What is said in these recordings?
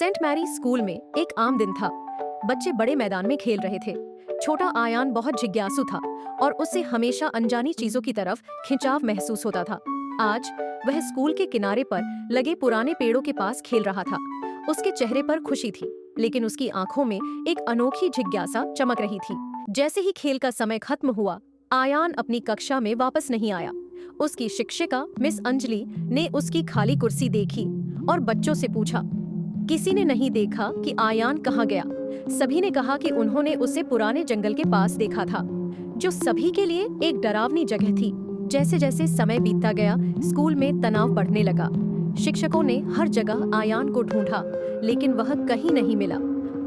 Saint Mary school में एक आम दिन था। बच्चे बड़े मैदान में खेल रहे थे। छोटा आयान बहुत जिज्ञासु था और उसे हमेशा अनजानी चीजों की तरफ खिंचाव महसूस होता था। आज वह स्कूल के किनारे पर लगे पुराने पेड़ों के पास खेल रहा था। उसके चेहरे पर खुशी थी, लेकिन उसकी आंखों में एक अनोखी जिज्ञासा चमक रही थी। जैसे ही खेल का समय खत्म हुआ, आयान अपनी कक्षा में वापस नहीं आया। उसकी शिक्षिका मिस अंजलि ने उसकी खाली कुर्सी देखी और बच्चों से पूछा। किसी ने नहीं देखा कि आयान कहाँ गया। सभी ने कहा कि उन्होंने उसे पुराने जंगल के पास देखा था, जो सभी के लिए एक डरावनी जगह थी। जैसे जैसे समय बीतता गया, स्कूल में तनाव बढ़ने लगा। शिक्षकों ने हर जगह आयान को ढूंढा, लेकिन वह कहीं नहीं मिला।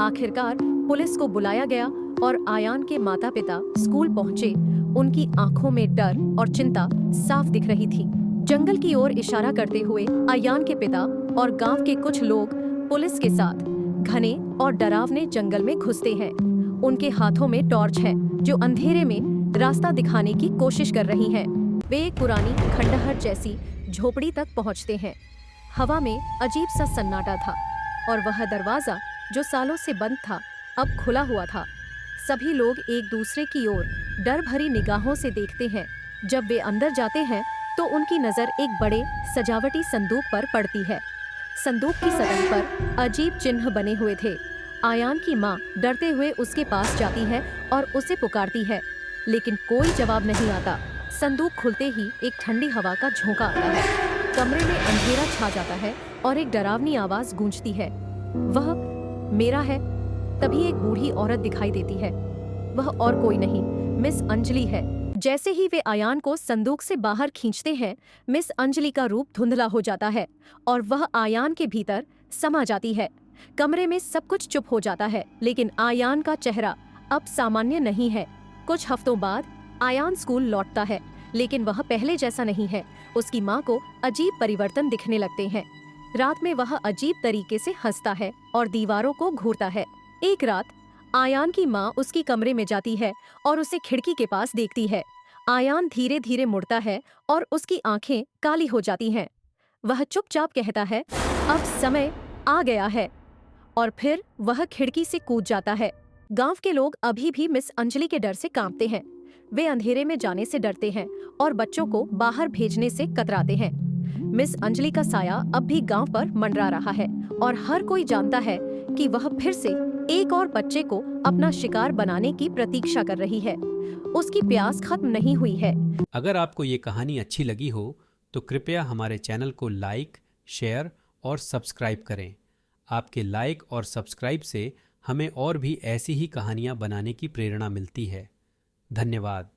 आखिरकार पुलिस को बुलाया गया और आयान के माता-पिता स्कूल पहुंचे। उनकी आंखों में डर और चिंता साफ दिख रही थी। जंगल की ओर इशारा करते हुए आयान के पिता और गांव के कुछ लोग पुलिस के साथ घने और डरावने जंगल में घुसते हैं। उनके हाथों में टॉर्च है, जो अंधेरे में रास्ता दिखाने की कोशिश कर रही हैं। वे एक पुरानी खंडहर जैसी झोपड़ी तक पहुंचते हैं। हवा में अजीब सा सन्नाटा था और वह दरवाजा जो सालों से बंद था, अब खुला हुआ था। सभी लोग एक दूसरे की ओर डर भरी निगाहों से देखते हैं। जब वे अंदर जाते हैं तो उनकी नजर एक बड़े सजावटी संदूक पर पड़ती है। संदूक की सतह पर अजीब चिन्ह बने हुए थे। आयान की माँ डरते हुए उसके पास जाती है और उसे पुकारती है, लेकिन कोई जवाब नहीं आता। संदूक खुलते ही एक ठंडी हवा का झोंका आता है। कमरे में अंधेरा छा जाता है और एक डरावनी आवाज गूंजती है, वह मेरा है। तभी एक बूढ़ी औरत दिखाई देती है। वह और कोई नहीं, मिस अंजलि है। जैसे ही वे आयान को संदूक से बाहर खींचते हैं, मिस अंजलि का रूप धुंधला हो जाता है और वह आयान के भीतर समा जाती है। कमरे में सब कुछ चुप हो जाता है, लेकिन आयान का चेहरा अब सामान्य नहीं है। कुछ हफ्तों बाद आयान स्कूल लौटता है, लेकिन वह पहले जैसा नहीं है। उसकी माँ को अजीब परिवर्तन दिखने लगते हैं। रात में वह अजीब तरीके से हंसता है और दीवारों को घूरता है। एक रात आयान की माँ उसकी कमरे में जाती है और उसे खिड़की के पास देखती है। आयान धीरे धीरे मुड़ता है और उसकी आंखें काली हो जाती हैं। वह चुपचाप कहता है, अब समय आ गया है, और फिर वह खिड़की से कूद जाता है। गांव के लोग अभी भी मिस अंजलि के डर से कांपते हैं। वे अंधेरे में जाने से डरते हैं और बच्चों को बाहर भेजने से कतराते हैं। मिस अंजलि का साया अब भी गांव पर मंडरा रहा है और हर कोई जानता है कि वह फिर से एक और बच्चे को अपना शिकार बनाने की प्रतीक्षा कर रही है। उसकी प्यास खत्म नहीं हुई है। अगर आपको ये कहानी अच्छी लगी हो तो कृपया हमारे चैनल को लाइक, शेयर और सब्सक्राइब करें। आपके लाइक और सब्सक्राइब से हमें और भी ऐसी ही कहानियाँ बनाने की प्रेरणा मिलती है। धन्यवाद।